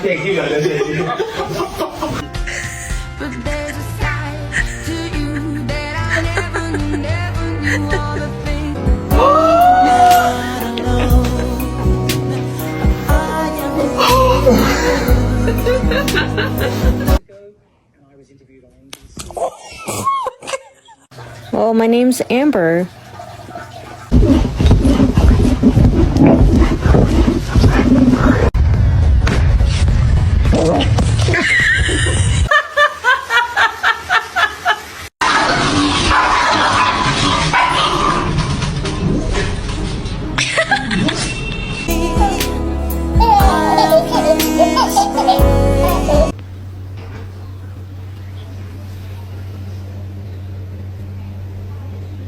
Thank you, God. But there's a side to you that I never knew all the things. Well, my name's Amber.